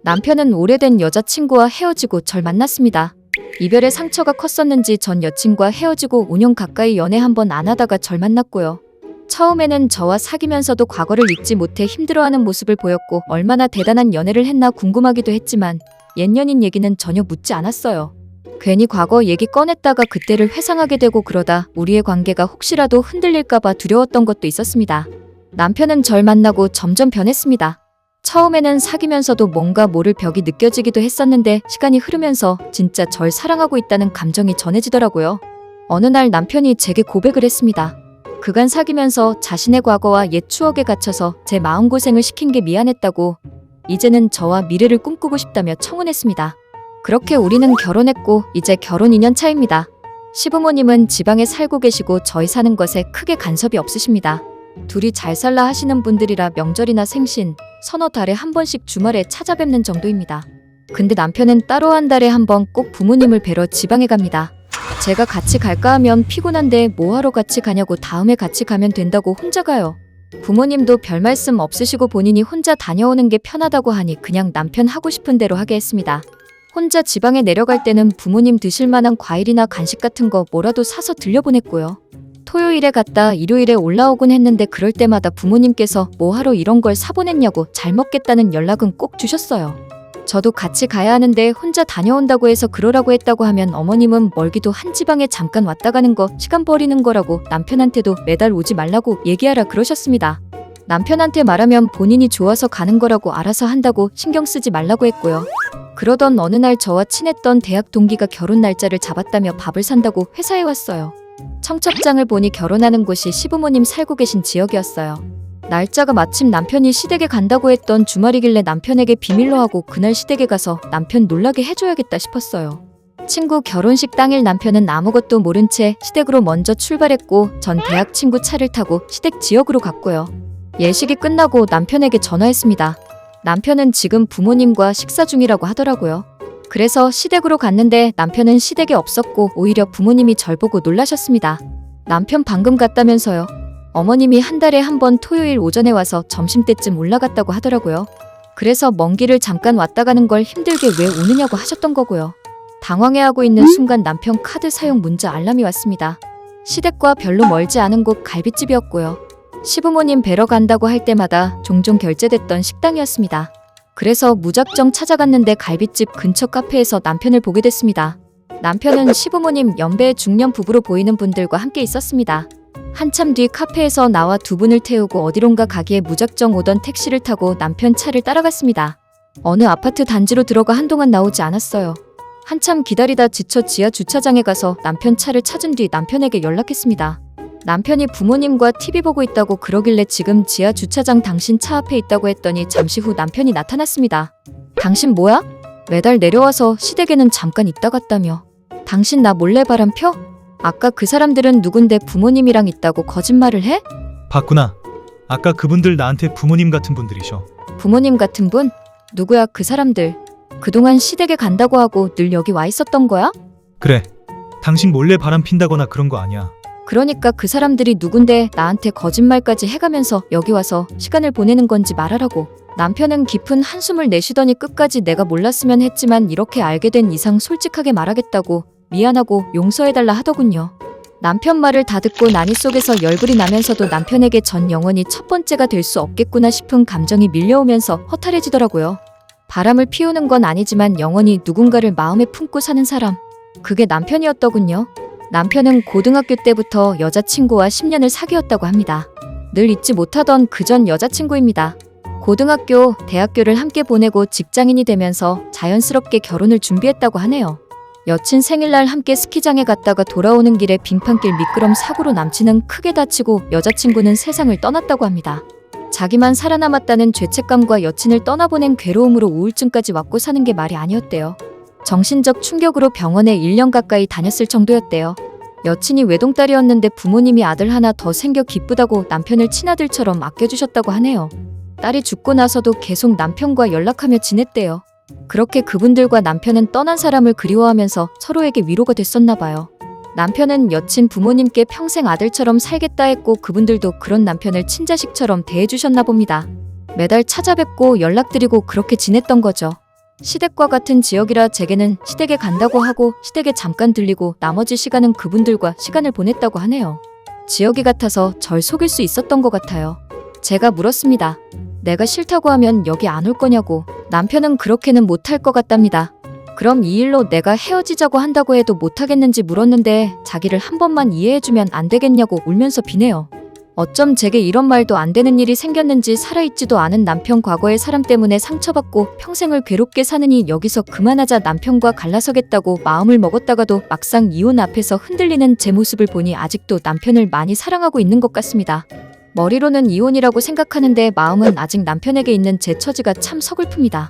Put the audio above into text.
남편은 오래된 여자친구와 헤어지고 절 만났습니다. 이별의 상처가 컸었는지 전 여친과 헤어지고 5년 가까이 연애 한 번 안 하다가 절 만났고요. 처음에는 저와 사귀면서도 과거를 잊지 못해 힘들어하는 모습을 보였고 얼마나 대단한 연애를 했나 궁금하기도 했지만 옛 연인 얘기는 전혀 묻지 않았어요. 괜히 과거 얘기 꺼냈다가 그때를 회상하게 되고 그러다 우리의 관계가 혹시라도 흔들릴까봐 두려웠던 것도 있었습니다. 남편은 절 만나고 점점 변했습니다. 처음에는 사귀면서도 뭔가 모를 벽이 느껴지기도 했었는데 시간이 흐르면서 진짜 절 사랑하고 있다는 감정이 전해지더라고요. 어느 날 남편이 제게 고백을 했습니다. 그간 사귀면서 자신의 과거와 옛 추억에 갇혀서 제 마음고생을 시킨 게 미안했다고 이제는 저와 미래를 꿈꾸고 싶다며 청혼했습니다. 그렇게 우리는 결혼했고 이제 결혼 2년 차입니다. 시부모님은 지방에 살고 계시고 저희 사는 것에 크게 간섭이 없으십니다. 둘이 잘 살라 하시는 분들이라 명절이나 생신, 서너 달에 한 번씩 주말에 찾아뵙는 정도입니다. 근데 남편은 따로 한 달에 한 번 꼭 부모님을 뵈러 지방에 갑니다. 제가 같이 갈까 하면 피곤한데 뭐하러 같이 가냐고 다음에 같이 가면 된다고 혼자 가요. 부모님도 별 말씀 없으시고 본인이 혼자 다녀오는 게 편하다고 하니 그냥 남편 하고 싶은 대로 하게 했습니다. 혼자 지방에 내려갈 때는 부모님 드실 만한 과일이나 간식 같은 거 뭐라도 사서 들려보냈고요. 토요일에 갔다 일요일에 올라오곤 했는데 그럴 때마다 부모님께서 뭐하러 이런 걸 사보냈냐고 잘 먹겠다는 연락은 꼭 주셨어요. 저도 같이 가야 하는데 혼자 다녀온다고 해서 그러라고 했다고 하면 어머님은 멀기도 한 지방에 잠깐 왔다 가는 거 시간 버리는 거라고 남편한테도 매달 오지 말라고 얘기하라 그러셨습니다. 남편한테 말하면 본인이 좋아서 가는 거라고 알아서 한다고 신경 쓰지 말라고 했고요. 그러던 어느 날 저와 친했던 대학 동기가 결혼 날짜를 잡았다며 밥을 산다고 회사에 왔어요. 청첩장을 보니 결혼하는 곳이 시부모님 살고 계신 지역이었어요. 날짜가 마침 남편이 시댁에 간다고 했던 주말이길래 남편에게 비밀로 하고 그날 시댁에 가서 남편 놀라게 해줘야겠다 싶었어요. 친구 결혼식 당일 남편은 아무것도 모른 채 시댁으로 먼저 출발했고 전 대학 친구 차를 타고 시댁 지역으로 갔고요. 예식이 끝나고 남편에게 전화했습니다. 남편은 지금 부모님과 식사 중이라고 하더라고요. 그래서 시댁으로 갔는데 남편은 시댁에 없었고 오히려 부모님이 절 보고 놀라셨습니다. 남편 방금 갔다면서요. 어머님이 한 달에 한 번 토요일 오전에 와서 점심때쯤 올라갔다고 하더라고요. 그래서 먼 길을 잠깐 왔다 가는 걸 힘들게 왜 오느냐고 하셨던 거고요. 당황해하고 있는 순간 남편 카드 사용 문자 알람이 왔습니다. 시댁과 별로 멀지 않은 곳 갈빗집이었고요. 시부모님 뵈러 간다고 할 때마다 종종 결제됐던 식당이었습니다. 그래서 무작정 찾아갔는데 갈빗집 근처 카페에서 남편을 보게 됐습니다. 남편은 시부모님 연배의 중년 부부로 보이는 분들과 함께 있었습니다. 한참 뒤 카페에서 나와 두 분을 태우고 어디론가 가기에 무작정 오던 택시를 타고 남편 차를 따라갔습니다. 어느 아파트 단지로 들어가 한동안 나오지 않았어요. 한참 기다리다 지쳐 지하 주차장에 가서 남편 차를 찾은 뒤 남편에게 연락했습니다. 남편이 부모님과 TV 보고 있다고 그러길래 지금 지하 주차장 당신 차 앞에 있다고 했더니 잠시 후 남편이 나타났습니다. 당신 뭐야? 매달 내려와서 시댁에는 잠깐 있다 갔다며. 당신 나 몰래 바람 펴? 아까 그 사람들은 누군데 부모님이랑 있다고 거짓말을 해? 봤구나. 아까 그분들 나한테 부모님 같은 분들이셔. 부모님 같은 분? 누구야 그 사람들? 그동안 시댁에 간다고 하고 늘 여기 와 있었던 거야? 그래. 당신 몰래 바람 핀다거나 그런 거 아니야. 그러니까 그 사람들이 누군데 나한테 거짓말까지 해가면서 여기 와서 시간을 보내는 건지 말하라고. 남편은 깊은 한숨을 내쉬더니 끝까지 내가 몰랐으면 했지만 이렇게 알게 된 이상 솔직하게 말하겠다고 미안하고 용서해달라 하더군요. 남편 말을 다 듣고 난이 속에서 열불이 나면서도 남편에게 전 영원히 첫 번째가 될 수 없겠구나 싶은 감정이 밀려오면서 허탈해지더라고요. 바람을 피우는 건 아니지만 영원히 누군가를 마음에 품고 사는 사람. 그게 남편이었더군요. 남편은 고등학교 때부터 여자친구와 10년을 사귀었다고 합니다. 늘 잊지 못하던 그전 여자친구입니다. 고등학교, 대학교를 함께 보내고 직장인이 되면서 자연스럽게 결혼을 준비했다고 하네요. 여친 생일날 함께 스키장에 갔다가 돌아오는 길에 빙판길 미끄럼 사고로 남친은 크게 다치고 여자친구는 세상을 떠났다고 합니다. 자기만 살아남았다는 죄책감과 여친을 떠나보낸 괴로움으로 우울증까지 왔고 사는 게 말이 아니었대요. 정신적 충격으로 병원에 1년 가까이 다녔을 정도였대요. 여친이 외동딸이었는데 부모님이 아들 하나 더 생겨 기쁘다고 남편을 친아들처럼 아껴주셨다고 하네요. 딸이 죽고 나서도 계속 남편과 연락하며 지냈대요. 그렇게 그분들과 남편은 떠난 사람을 그리워하면서 서로에게 위로가 됐었나 봐요. 남편은 여친 부모님께 평생 아들처럼 살겠다 했고 그분들도 그런 남편을 친자식처럼 대해주셨나 봅니다. 매달 찾아뵙고 연락드리고 그렇게 지냈던 거죠. 시댁과 같은 지역이라 제게는 시댁에 간다고 하고 시댁에 잠깐 들리고 나머지 시간은 그분들과 시간을 보냈다고 하네요. 지역이 같아서 절 속일 수 있었던 것 같아요. 제가 물었습니다. 내가 싫다고 하면 여기 안 올 거냐고. 남편은 그렇게는 못할 것 같답니다. 그럼 이 일로 내가 헤어지자고 한다고 해도 못하겠는지 물었는데 자기를 한 번만 이해해주면 안 되겠냐고 울면서 비네요. 어쩜 제게 이런 말도 안 되는 일이 생겼는지 살아있지도 않은 남편 과거의 사람 때문에 상처받고 평생을 괴롭게 사느니 여기서 그만하자 남편과 갈라서겠다고 마음을 먹었다가도 막상 이혼 앞에서 흔들리는 제 모습을 보니 아직도 남편을 많이 사랑하고 있는 것 같습니다. 머리로는 이혼이라고 생각하는데 마음은 아직 남편에게 있는 제 처지가 참 서글픕니다.